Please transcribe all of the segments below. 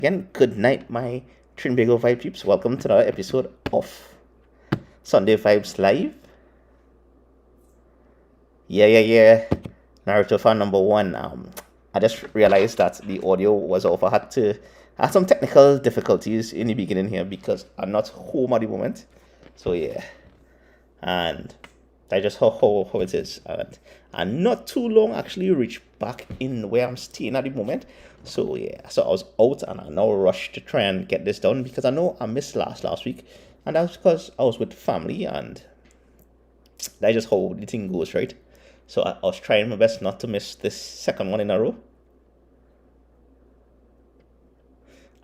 Again, good night, my Trinbago Vibe peeps. Welcome to another episode of Sunday Vibes Live. Yeah. Naruto fan number one. I just realized that the audio was off. I had some technical difficulties in the beginning here because I'm not home at the moment. So yeah, and that's just how it is. And not too long actually reached back in where I'm staying at the moment. So yeah, so I was out and I now rush to try and get this done because I know I missed last week, and that's because I was with family, and that's just how the thing goes, right? So I was trying my best not to miss this second one in a row.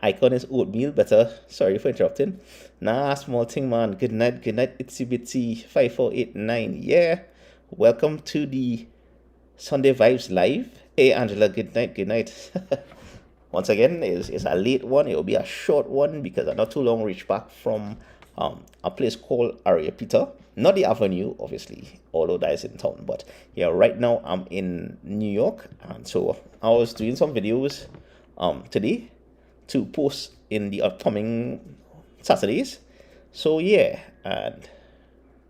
Icon is oatmeal better. Sorry for interrupting. Nah, small thing, man. Good night, Itsy Bitsy 5489. Yeah. Welcome to the Sunday Vibes Live. Hey, Angela, good night. Once again, it's a late one. It'll be a short one because I not too long reached back from a place called Area Peter. Not the Avenue, obviously, although that is in town. But yeah, right now I'm in New York, and so I was doing some videos today to post in the upcoming Saturdays. So yeah, and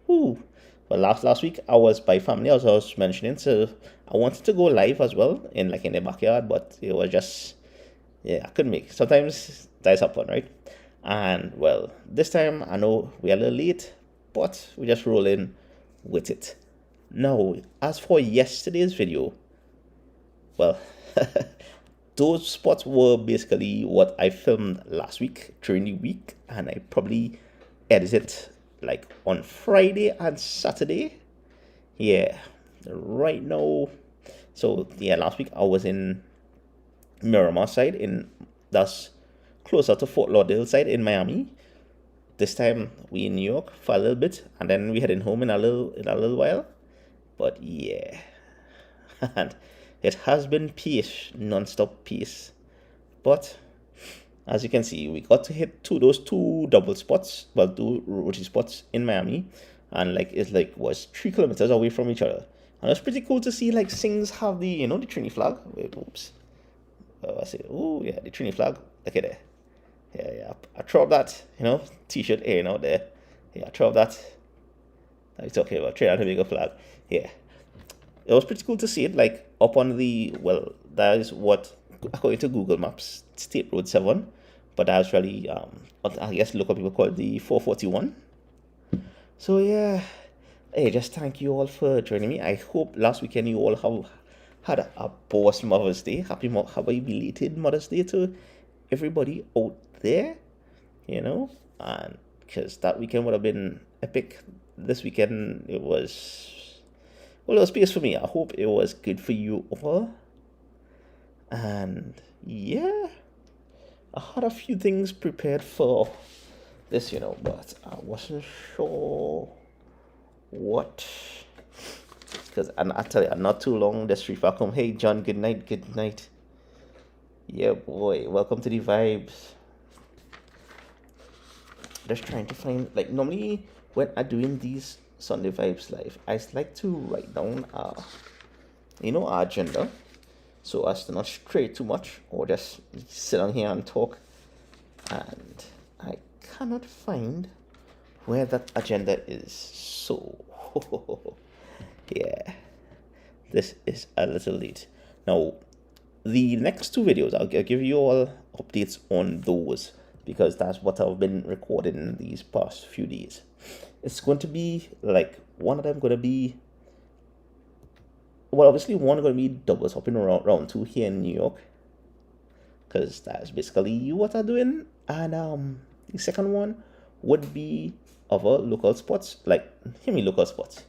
whoo. But last week I was by family, as I was mentioning, so I wanted to go live as well in the backyard, but it was just I couldn't make. Sometimes that's happen, right? And well, this time I know we're a little late, but we just roll in with it. Now, as for yesterday's video, well, those spots were basically what I filmed last week during the week, and I probably edited like on Friday and Saturday. Yeah, right now. So yeah, last week I was in Miramar side that's closer to Fort Lauderdale side in Miami. This time we in New York for a little bit, and then we heading home in a little while. But yeah, and it has been peace, non-stop peace. But as you can see, we got to hit those two double spots, well, two roti spots in Miami, and it's like was 3 kilometers away from each other. And it's pretty cool to see like things have the Trini flag. Wait, oops. I say, oh yeah, the Trini flag. Look at there. Yeah. I throw up that, t-shirt airing out there. Yeah, I throw up that. It's okay about Trinidad and Tobago flag. Yeah. It was pretty cool to see it like up on that is what, according to Google Maps, State Road 7, but that's really, I guess local people call it the 441. So yeah, hey, just thank you all for joining me. I hope last weekend you all have had a boss Mother's Day. Happy belated Mother's Day to everybody out there, and because that weekend would have been epic. This weekend it was peace for me. I hope it was good for you all. And yeah, I had a few things prepared for this, but I wasn't sure what. Because and I tell you, not too long the street I come. Hey John, good night. Yeah, boy, welcome to the vibes. Just trying to find normally when I'm doing these Sunday Vibes Live, I like to write down our agenda, so as to not stray too much or just sit down here and talk. And I cannot find where that agenda is. So yeah, this is a little late. Now, the next two videos, I'll give you all updates on those because that's what I've been recording these past few days. It's going to be one of them going to be, well, obviously one going to be double hopping around round two here in New York, because that's basically what I'm doing. And the second one would be other local spots, local spots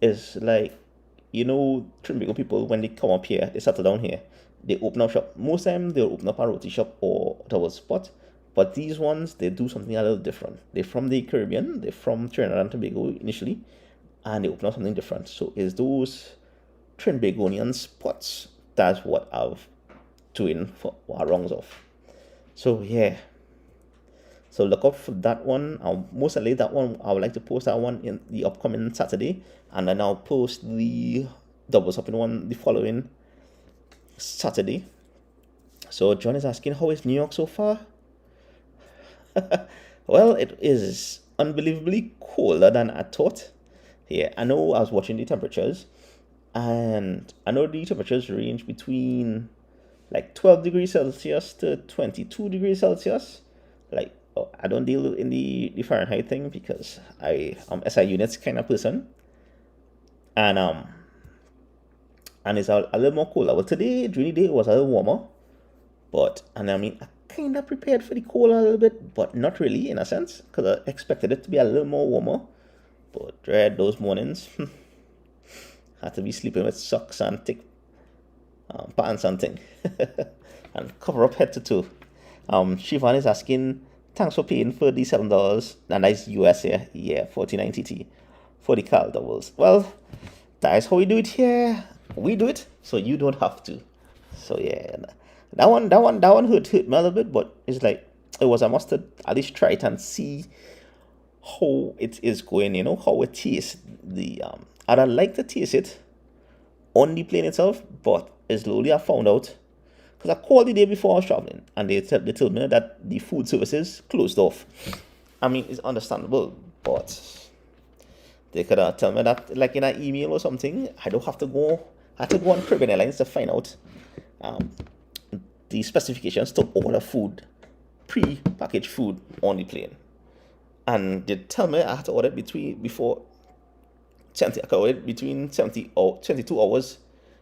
is Trinbago people, when they come up here, they settle down here, they open up shop. Most time they'll open up a Roti Shop or double spot, but these ones, they do something a little different. They're from the Caribbean, they're from Trinidad and Tobago initially, and they open up something different. So it's those Trinbagonian spots. That's what I've doing for our wrongs off. So yeah. So look up for that one. Most likely that one, I would like to post that one in the upcoming Saturday, and then I'll post the double hopping one the following Saturday. So John is asking, how is New York so far? Well, it is unbelievably colder than I thought. Yeah, I know I was watching the temperatures, and I know the temperatures range between like 12 degrees Celsius to 22 degrees Celsius. Like, oh, I don't deal in the Fahrenheit thing because I am SI units kind of person. And it's a little more cooler. Well, today, during the day, it was a little warmer. But, and I mean, I kind of prepared for the cold a little bit, but not really in a sense, because I expected it to be a little more warmer. But dread those mornings. Had to be sleeping with socks and thick pants and thing. And cover up head to toe. Shivan is asking, thanks for paying for the $7, and that's US here. Yeah, 49TT for the Cal doubles. Well, that's how we do it here. We do it, so you don't have to. So yeah, that one hurt me a little bit, but it's like it was a must to at least try it and see how it is going. How it tastes. I'd like to taste it on the plane itself, but slowly I found out because I called the day before I was traveling, and they told me that the food services closed off. I mean, it's understandable, but they could tell me that like in an email or something. I don't have to go. I had to go on Caribbean Airlines to find out the specifications to order food, pre-packaged food on the plane. And they tell me I had to order it between 70 or 22 hours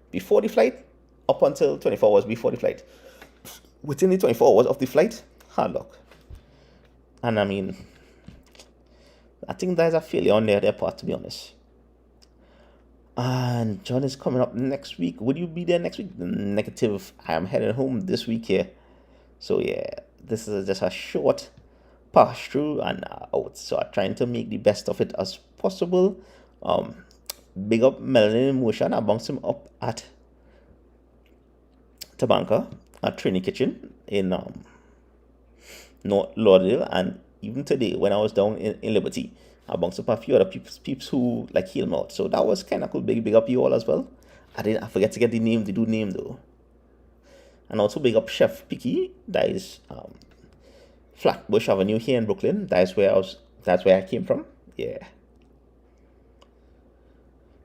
before the flight up until 24 hours before the flight. Within the 24 hours of the flight, hard luck. And I mean, I think there's a failure on their part, to be honest. And John is coming up next week. Would you be there next week? Negative. I am heading home this week here. So yeah, this is just a short pass through and out. So I'm trying to make the best of it as possible. Big up Melanin in Motion. I bounced him up at Tabanka at Trini Kitchen in North Lauderdale, and even today when I was down in Liberty, I bounced up a few other peeps who like heal me out. So that was kind of cool. Big up you all as well. I forget to get the name though. And also big up Chef Picky. That is Flatbush Avenue here in Brooklyn. That's where I came from. Yeah.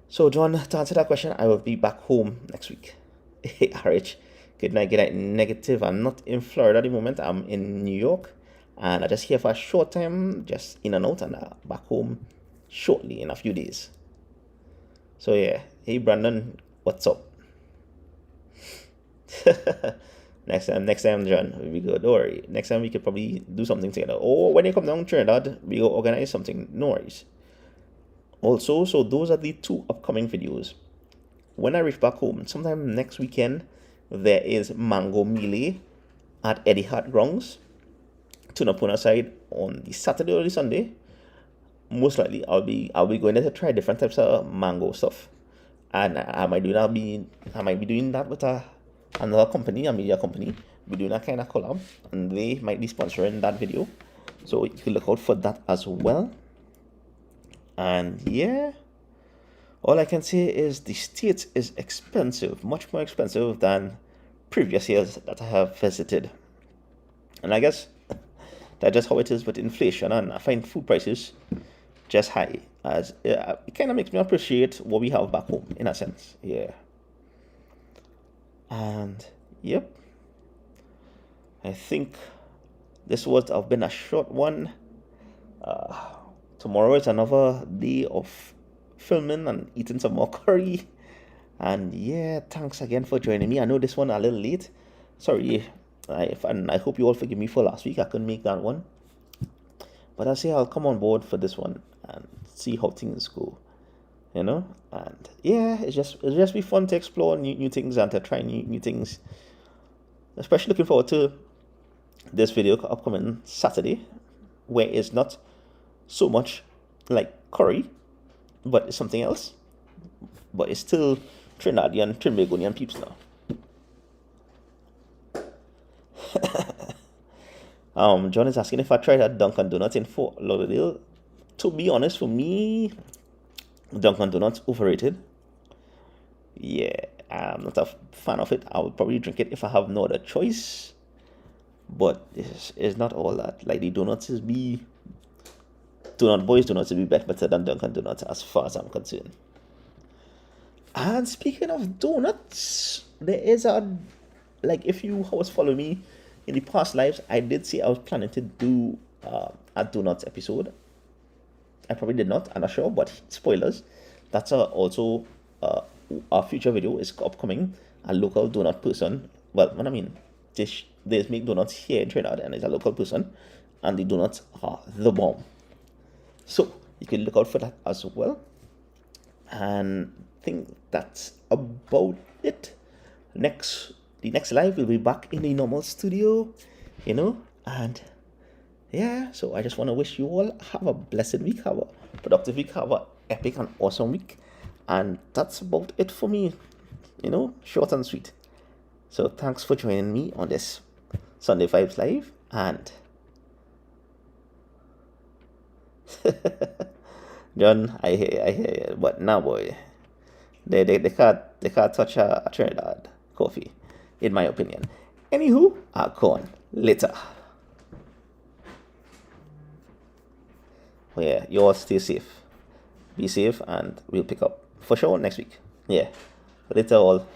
So John, to answer that question, I will be back home next week. Hey, RH. Good night. Negative. I'm not in Florida at the moment. I'm in New York. And I just here for a short time, just in and out, and back home shortly in a few days. So yeah, hey Brandon, what's up? next time, John, we'll be good. Don't worry. Next time we could probably do something together. Or when you come down to Trinidad, we will organize something. No worries. Also, so those are the 2 upcoming videos. When I reach back home, sometime next weekend, there is Mango Melee at Eddie Hart Grounds, Tunapuna side on the Saturday or the Sunday. Most likely I'll be going there to try different types of mango stuff. And I might be doing that with another company, a media company. We're doing that kind of collab, and they might be sponsoring that video. So you can look out for that as well. And yeah, all I can say is the States is expensive, much more expensive than previous years that I have visited. And I guess that's just how it is with inflation, and I find food prices just high. As it kind of makes me appreciate what we have back home, in a sense. Yeah. And yep, I think this would have been a short one. Tomorrow is another day of filming and eating some more curry. And yeah, thanks again for joining me. I know this one a little late. Sorry. And I hope you all forgive me for last week. I couldn't make that one. But I say I'll come on board for this one and see how things go. And yeah, it's just be fun to explore new things and to try new things. Especially looking forward to this video upcoming Saturday, where it's not so much like curry, but it's something else. But it's still Trinidadian, Trinbagonian peeps now. John is asking if I tried at Dunkin Donuts in Fort Lauderdale. To be honest, for me, Dunkin Donuts overrated. Yeah, I'm not a fan of it. I would probably drink it if I have no other choice. But it's not all that. Like the donuts is be donut boys donuts will be better than Dunkin Donuts as far as I'm concerned. And speaking of donuts, there is a like if you was following me in the past lives, I did say I was planning to do a donuts episode. I probably did not. I'm not sure, but spoilers. That's also our future video is upcoming. A local donut person. Well, what I mean, they make donuts here in Trinidad, and it's a local person, and the donuts are the bomb. So you can look out for that as well. And I think that's about it. The next live will be back in the normal studio, and yeah, so I just want to wish you all have a blessed week, have a productive week, have a epic and awesome week. And that's about it for me, short and sweet. So thanks for joining me on this Sunday Vibes Live. And John, I hear you, but now boy, they can't touch a Trinidad coffee, in my opinion. Anywho, I'll go on later. Well, yeah, you all stay safe. Be safe, and we'll pick up for sure next week. Yeah. Later all.